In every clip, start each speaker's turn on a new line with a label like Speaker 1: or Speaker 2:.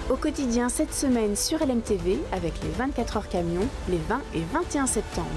Speaker 1: Au quotidien cette semaine sur LMTV avec les 24 heures camions les 20 et 21 septembre.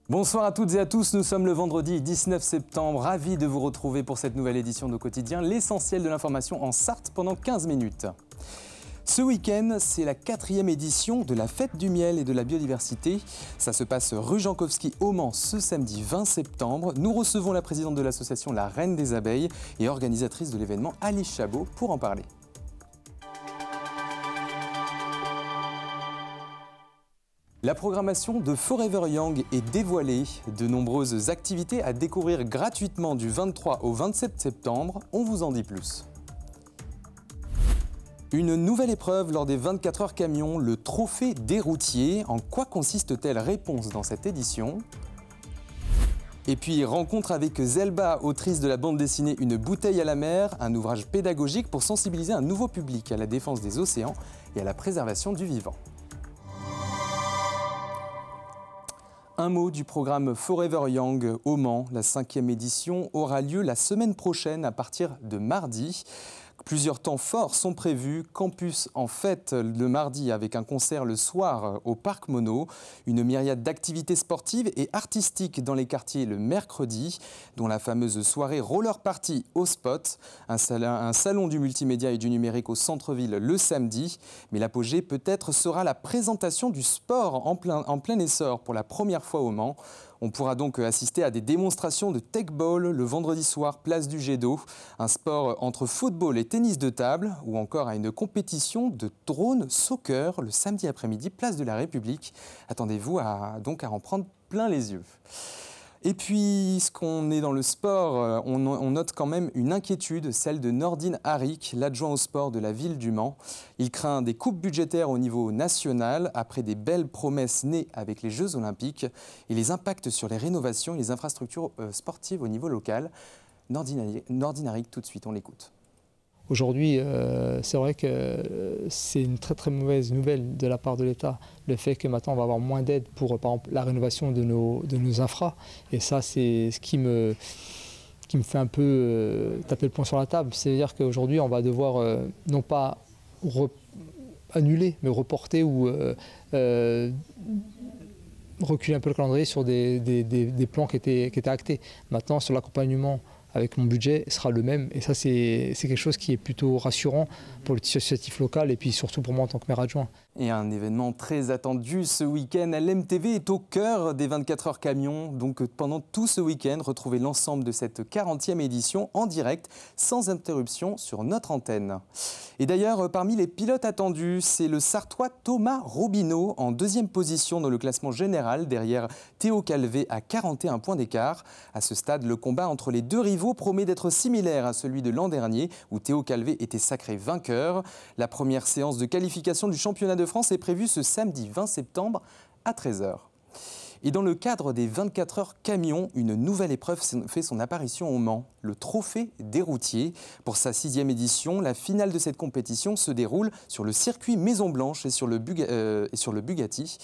Speaker 2: Bonsoir à toutes et à tous, nous sommes le vendredi 19 septembre, ravis de vous retrouver pour cette nouvelle édition de Quotidien, l'essentiel de l'information en Sarthe pendant 15 minutes. Ce week-end, c'est la 4e édition de la Fête du miel et de la biodiversité. Ça se passe rue Jankowski au Mans ce samedi 20 septembre. Nous recevons la présidente de l'association La Reine des Abeilles et organisatrice de l'événement Alice Chabot pour en parler. La programmation de Forever Young est dévoilée. De nombreuses activités à découvrir gratuitement du 23 au 27 septembre. On vous en dit plus. Une nouvelle épreuve lors des 24 heures camions, le trophée des routiers. En quoi consiste-t-elle? Réponse dans cette édition. Et puis, rencontre avec Zelba, autrice de la bande dessinée Une bouteille à la mer, un ouvrage pédagogique pour sensibiliser un nouveau public à la défense des océans et à la préservation du vivant. Un mot du programme Forever Young au Mans. La 5e édition aura lieu la semaine prochaine à partir de mardi. Plusieurs temps forts sont prévus. Campus en fête le mardi avec un concert le soir au Parc Monod. Une myriade d'activités sportives et artistiques dans les quartiers le mercredi, dont la fameuse soirée Roller Party au Spot. Un salon du multimédia et du numérique au centre-ville le samedi. Mais l'apogée peut-être sera la présentation du sport en plein essor pour la première fois au Mans. On pourra donc assister à des démonstrations de tech-ball le vendredi soir, place du Jet d'eau, un sport entre football et tennis de table, ou encore à une compétition de drone soccer le samedi après-midi, place de la République. Attendez-vous donc à en prendre plein les yeux. Et puis, ce qu'on est dans le sport, on note quand même une inquiétude, celle de Nordine Harik, l'adjoint au sport de la ville du Mans. Il craint des coupes budgétaires au niveau national, après des belles promesses nées avec les Jeux Olympiques, et les impacts sur les rénovations et les infrastructures sportives au niveau local. Nordine Harik, tout de suite, on l'écoute.
Speaker 3: Aujourd'hui, c'est vrai que c'est une très très mauvaise nouvelle de la part de l'État, le fait que maintenant on va avoir moins d'aide pour par exemple, la rénovation de nos infras. Et ça, c'est ce qui me fait un peu taper le poing sur la table. C'est-à-dire qu'aujourd'hui, on va devoir non pas annuler, mais reporter ou reculer un peu le calendrier sur des plans qui étaient actés. Maintenant, sur l'accompagnement, avec mon budget, sera le même. Et ça, c'est quelque chose qui est plutôt rassurant pour le tissu associatif local et puis surtout pour moi en tant que maire adjoint.
Speaker 2: Et un événement très attendu ce week-end. LMTV est au cœur des 24 heures camions. Donc pendant tout ce week-end, retrouvez l'ensemble de cette 40e édition en direct, sans interruption sur notre antenne. Et d'ailleurs, parmi les pilotes attendus, c'est le Sartois Thomas Robineau en 2e position dans le classement général, derrière Théo Calvé à 41 points d'écart. À ce stade, le combat entre les deux rivaux promet d'être similaire à celui de l'an dernier, où Théo Calvé était sacré vainqueur. La première séance de qualification du championnat de France est prévue ce samedi 20 septembre à 13 h. Et dans le cadre des 24 heures camions, une nouvelle épreuve fait son apparition au Mans, le Trophée des routiers. Pour sa 6e édition, la finale de cette compétition se déroule sur le circuit Maison Blanche et sur le Bugatti.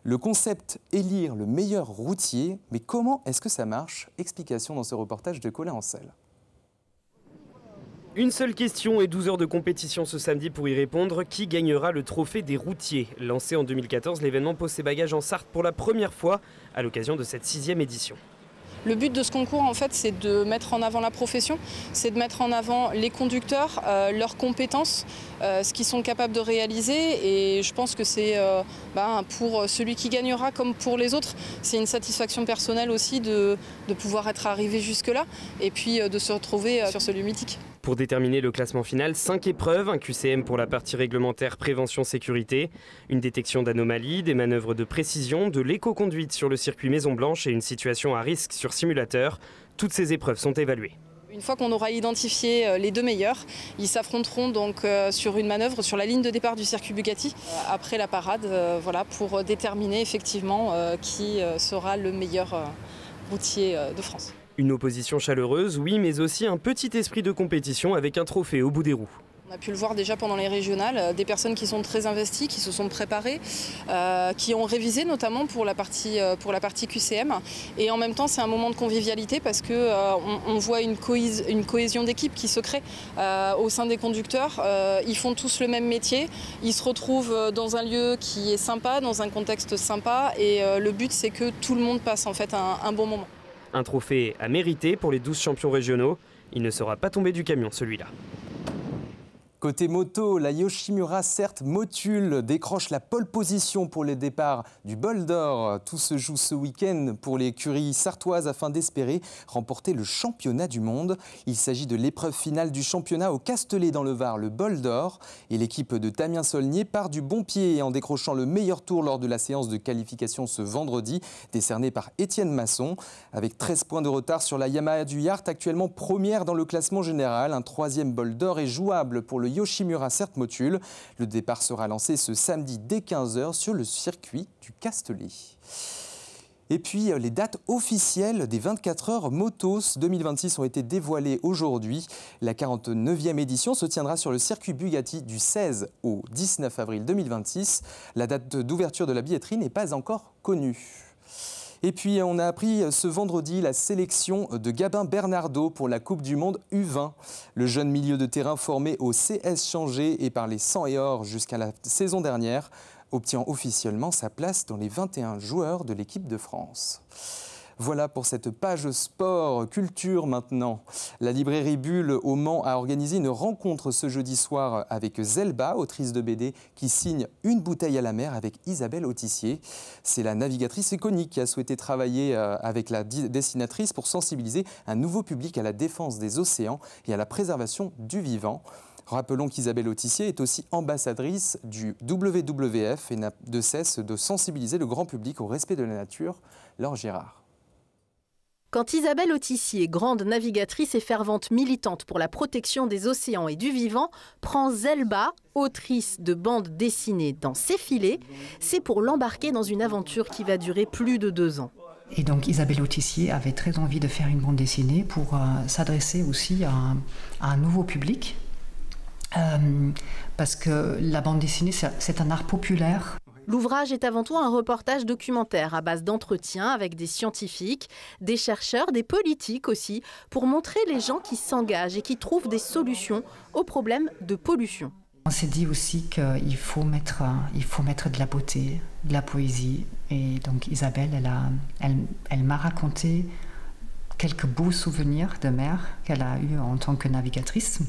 Speaker 2: Le concept, élire le meilleur routier. Mais comment est-ce que ça marche? Explication dans ce reportage de Colin Ancel.
Speaker 4: Une seule question et 12 heures de compétition ce samedi pour y répondre. Qui gagnera le trophée des routiers? Lancé en 2014, l'événement pose ses bagages en Sarthe pour la première fois à l'occasion de cette 6e édition.
Speaker 5: Le but de ce concours, en fait, c'est de mettre en avant la profession, c'est de mettre en avant les conducteurs, leurs compétences, ce qu'ils sont capables de réaliser. Et je pense que c'est pour celui qui gagnera comme pour les autres, c'est une satisfaction personnelle aussi de pouvoir être arrivé jusque-là et puis de se retrouver sur ce lieu mythique.
Speaker 4: Pour déterminer le classement final, 5 épreuves, un QCM pour la partie réglementaire prévention-sécurité, une détection d'anomalies, des manœuvres de précision, de l'éco-conduite sur le circuit Maison Blanche et une situation à risque sur simulateur. Toutes ces épreuves sont évaluées.
Speaker 5: Une fois qu'on aura identifié les deux meilleurs, ils s'affronteront donc sur une manœuvre sur la ligne de départ du circuit Bugatti après la parade, pour déterminer effectivement qui sera le meilleur routier de France.
Speaker 4: Une opposition chaleureuse, oui, mais aussi un petit esprit de compétition avec un trophée au bout des roues.
Speaker 5: On a pu le voir déjà pendant les régionales, des personnes qui sont très investies, qui se sont préparées, qui ont révisé notamment pour la partie QCM. Et en même temps, c'est un moment de convivialité parce qu'on voit une cohésion d'équipe qui se crée au sein des conducteurs. Ils font tous le même métier, ils se retrouvent dans un lieu qui est sympa, dans un contexte sympa. Et le but, c'est que tout le monde passe en fait un bon moment.
Speaker 4: Un trophée à mériter pour les 12 champions régionaux. Il ne sera pas tombé du camion, celui-là.
Speaker 2: Côté moto, la Yoshimura Cert Motul décroche la pole position pour les départs du Bol d'Or. Tout se joue ce week-end pour l'écurie sartoise afin d'espérer remporter le championnat du monde. Il s'agit de l'épreuve finale du championnat au Castellet dans le Var, le Bol d'Or. Et l'équipe de Damien Saulnier part du bon pied en décrochant le meilleur tour lors de la séance de qualification ce vendredi, décernée par Étienne Masson. Avec 13 points de retard sur la Yamaha du Yart, actuellement première dans le classement général. Un troisième Bol d'Or est jouable pour le Yoshimura Cert Motul. Le départ sera lancé ce samedi dès 15h sur le circuit du Castellet. Et puis, les dates officielles des 24 heures Motos 2026 ont été dévoilées aujourd'hui. La 49e édition se tiendra sur le circuit Bugatti du 16 au 19 avril 2026. La date d'ouverture de la billetterie n'est pas encore connue. Et puis, on a appris ce vendredi la sélection de Gabin Bernardo pour la Coupe du Monde U20. Le jeune milieu de terrain formé au CS Changé et par les 100 et or jusqu'à la saison dernière obtient officiellement sa place dans les 21 joueurs de l'équipe de France. Voilà pour cette page sport, culture maintenant. La librairie Bulle au Mans a organisé une rencontre ce jeudi soir avec Zelba, autrice de BD, qui signe Une bouteille à la mer avec Isabelle Autissier. C'est la navigatrice iconique qui a souhaité travailler avec la dessinatrice pour sensibiliser un nouveau public à la défense des océans et à la préservation du vivant. Rappelons qu'Isabelle Autissier est aussi ambassadrice du WWF et n'a de cesse de sensibiliser le grand public au respect de la nature. Laure Girard.
Speaker 6: Quand Isabelle Autissier, grande navigatrice et fervente militante pour la protection des océans et du vivant, prend Zelba, autrice de bande dessinée dans ses filets, c'est pour l'embarquer dans une aventure qui va durer plus de 2 ans.
Speaker 7: Et donc Isabelle Autissier avait très envie de faire une bande dessinée pour s'adresser aussi à un nouveau public. Parce que la bande dessinée, c'est un art populaire.
Speaker 6: L'ouvrage est avant tout un reportage documentaire à base d'entretiens avec des scientifiques, des chercheurs, des politiques aussi, pour montrer les gens qui s'engagent et qui trouvent des solutions aux problèmes de pollution.
Speaker 7: On s'est dit aussi qu'il faut mettre de la beauté, de la poésie. Et donc Isabelle, elle m'a raconté quelques beaux souvenirs de mer qu'elle a eus en tant que navigatrice,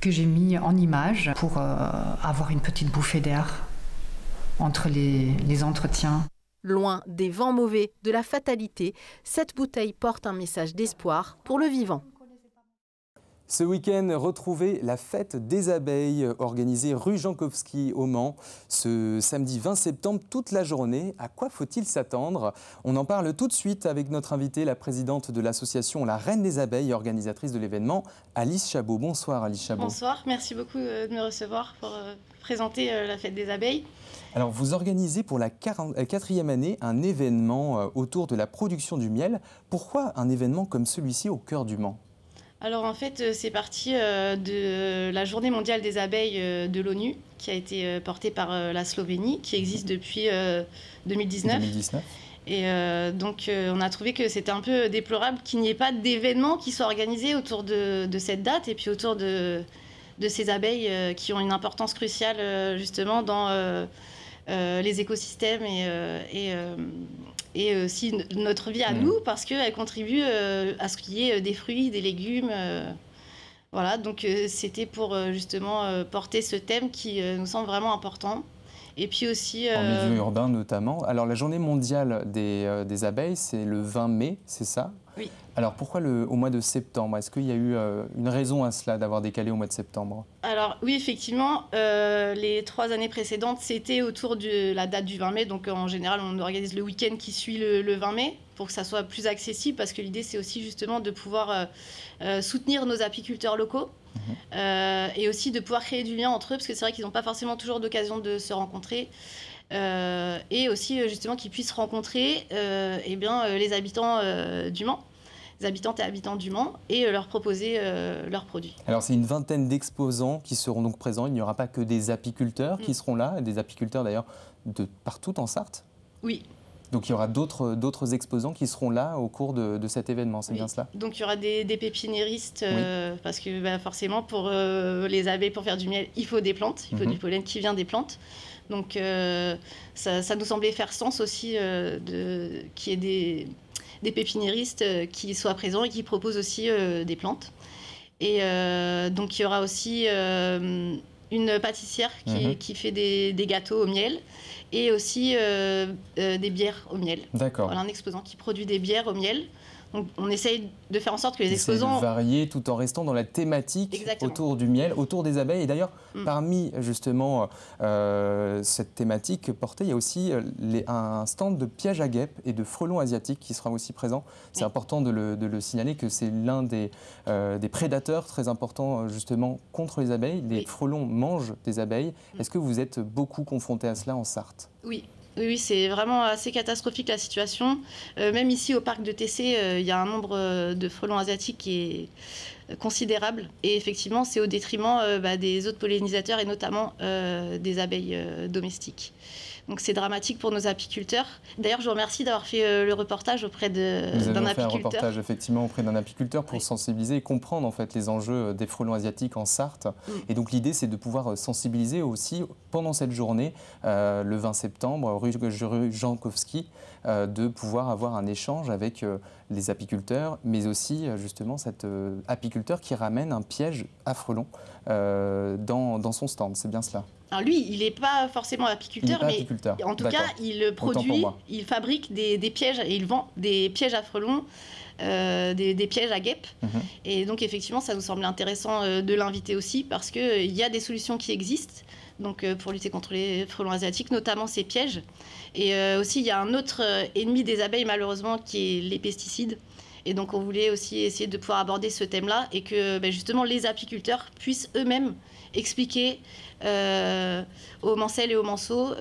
Speaker 7: que j'ai mis en image pour avoir une petite bouffée d'air entre les entretiens.
Speaker 6: Loin des vents mauvais, de la fatalité, cette bouteille porte un message d'espoir pour le vivant.
Speaker 2: Ce week-end, retrouvez la fête des abeilles organisée rue Jankowski au Mans. Ce samedi 20 septembre, toute la journée. À quoi faut-il s'attendre? On en parle tout de suite avec notre invitée, la présidente de l'association La Reine des Abeilles, organisatrice de l'événement, Alice Chabot. Bonsoir Alice Chabot.
Speaker 8: Bonsoir, merci beaucoup de me recevoir pour présenter la fête des abeilles.
Speaker 2: Alors, vous organisez pour la 4e année un événement autour de la production du miel. Pourquoi un événement comme celui-ci au cœur du Mans?
Speaker 8: Alors en fait, c'est parti de la Journée mondiale des abeilles de l'ONU, qui a été portée par la Slovénie, qui existe depuis 2019. Et donc on a trouvé que c'était un peu déplorable qu'il n'y ait pas d'événement qui soit organisé autour de cette date et puis autour de ces abeilles qui ont une importance cruciale justement dans les écosystèmes et aussi notre vie à nous, parce qu'elle contribue à ce qu'il y ait des fruits, des légumes. Voilà, donc c'était pour justement porter ce thème qui nous semble vraiment important. Et puis aussi...
Speaker 2: En milieu urbain notamment. Alors la journée mondiale des abeilles, c'est le 20 mai, c'est ça?
Speaker 8: Oui.
Speaker 2: Alors pourquoi au mois de septembre? Est-ce qu'il y a eu une raison à cela d'avoir décalé au mois de septembre?
Speaker 8: Alors oui, effectivement, les 3 années précédentes, c'était autour de la date du 20 mai. Donc en général, on organise le week-end qui suit le 20 mai pour que ça soit plus accessible, parce que l'idée, c'est aussi justement de pouvoir soutenir nos apiculteurs locaux. Et aussi de pouvoir créer du lien entre eux, parce que c'est vrai qu'ils n'ont pas forcément toujours d'occasion de se rencontrer. Et aussi justement qu'ils puissent rencontrer les habitants du Mans. habitantes et habitants du Mans et leur proposer leurs produits.
Speaker 2: Alors c'est une vingtaine d'exposants qui seront donc présents. Il n'y aura pas que des apiculteurs qui seront là, des apiculteurs d'ailleurs de partout en Sarthe.
Speaker 8: Oui.
Speaker 2: Donc il y aura d'autres exposants qui seront là au cours de cet événement, c'est bien cela?
Speaker 8: Donc il y aura des pépiniéristes, parce que forcément pour les abeilles, pour faire du miel, il faut des plantes, il faut du pollen qui vient des plantes. Donc ça nous semblait faire sens aussi qu'il y ait des pépiniéristes qui soient présents et qui proposent aussi des plantes. Et donc il y aura aussi une pâtissière qui fait des gâteaux au miel. Et aussi des bières au miel.
Speaker 2: D'accord.
Speaker 8: Voilà, un exposant qui produit des bières au miel. Donc, on essaye de faire en sorte que les exposants...
Speaker 2: de varier tout en restant dans la thématique autour du miel, autour des abeilles. Et d'ailleurs, parmi justement cette thématique portée, il y a aussi un stand de pièges à guêpes et de frelons asiatiques qui sera aussi présent. C'est important de le signaler que c'est l'un des prédateurs très importants justement contre les abeilles. Les frelons mangent des abeilles. Est-ce que vous êtes beaucoup confrontés à cela en Sarthe?
Speaker 8: Oui, c'est vraiment assez catastrophique la situation. Même ici au parc de Tessé, il y a un nombre de frelons asiatiques qui est considérable. Et effectivement, c'est au détriment des autres pollinisateurs et notamment des abeilles domestiques. Donc c'est dramatique pour nos apiculteurs. D'ailleurs, je vous remercie d'avoir fait le reportage auprès d'un apiculteur.
Speaker 2: Vous avez fait un reportage effectivement auprès d'un apiculteur pour sensibiliser et comprendre en fait les enjeux des frelons asiatiques en Sarthe. Et donc l'idée, c'est de pouvoir sensibiliser aussi pendant cette journée, le 20 septembre, rue Jankowski, de pouvoir avoir un échange avec les apiculteurs, mais aussi justement cet apiculteur qui ramène un piège à frelons dans son stand. C'est bien cela?
Speaker 8: Alors lui, il n'est pas forcément apiculteur, mais en tout cas, il produit, il fabrique des pièges et il vend des pièges à frelons, des pièges à guêpes. Et donc effectivement, ça nous semble intéressant de l'inviter aussi parce qu'il y a des solutions qui existent donc, pour lutter contre les frelons asiatiques, notamment ces pièges. Et aussi, il y a un autre ennemi des abeilles, malheureusement, qui est les pesticides. Et donc on voulait aussi essayer de pouvoir aborder ce thème-là et que justement les apiculteurs puissent eux-mêmes expliquer aux Mancelles et aux Manceaux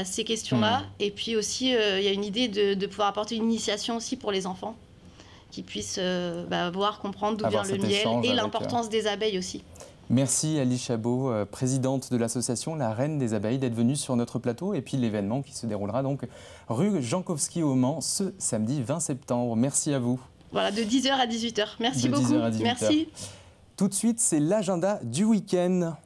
Speaker 8: ces questions-là. Et puis aussi, il y a une idée de pouvoir apporter une initiation aussi pour les enfants qui puissent voir, comprendre d'où vient le miel et l'importance des abeilles aussi.
Speaker 2: Merci Alice Chabot, présidente de l'association La Reine des Abeilles, d'être venue sur notre plateau et puis l'événement qui se déroulera donc rue Jankowski au Mans ce samedi 20 septembre. Merci à vous.
Speaker 8: Voilà, de 10h à 18h. Merci beaucoup. 10h à 18h. Merci.
Speaker 2: Tout de suite, c'est l'agenda du week-end.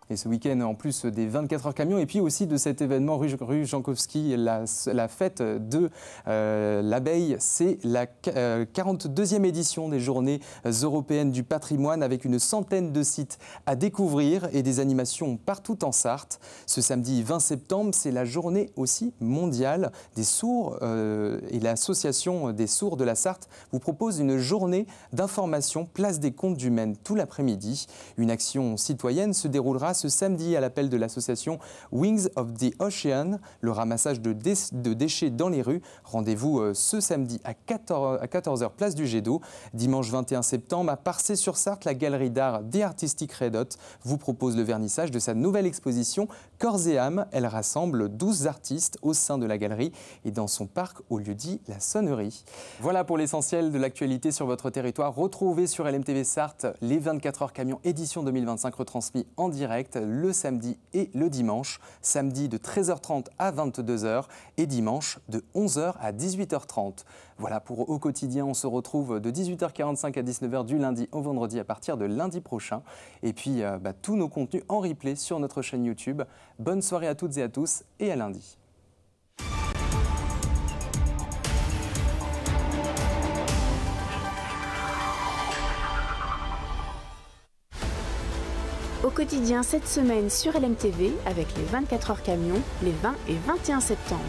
Speaker 2: Et ce week-end, en plus des 24 heures camions, et puis aussi de cet événement rue Jankowski, la fête de l'abeille, c'est la 42e édition des Journées européennes du patrimoine, avec une centaine de sites à découvrir et des animations partout en Sarthe. Ce samedi 20 septembre, c'est la journée aussi mondiale des sourds, et l'association des sourds de la Sarthe vous propose une journée d'information place des Comptes du Maine tout l'après-midi. Une action citoyenne se déroulera ce samedi à l'appel de l'association Wings of the Ocean, le ramassage de déchets dans les rues. Rendez-vous ce samedi à 14h place du Jet d'eau. Dimanche 21 septembre à Parçay-sur-Sarthe, la galerie d'art The Artistic Red Hot vous propose le vernissage de sa nouvelle exposition Corps et âme. Elle rassemble 12 artistes au sein de la galerie et dans son parc au lieu-dit La Sonnerie. Voilà pour l'essentiel de l'actualité sur votre territoire. Retrouvez sur LMTV Sarthe les 24 heures camions édition 2025 retransmis en direct le samedi et le dimanche. Samedi de 13h30 à 22h et dimanche de 11h à 18h30. Voilà pour Au Quotidien. On se retrouve de 18h45 à 19h du lundi au vendredi à partir de lundi prochain. Et puis tous nos contenus en replay sur notre chaîne YouTube. Bonne soirée à toutes et à tous et à lundi.
Speaker 1: Au quotidien cette semaine sur LMTV avec les 24 heures camions les 20 et 21 septembre.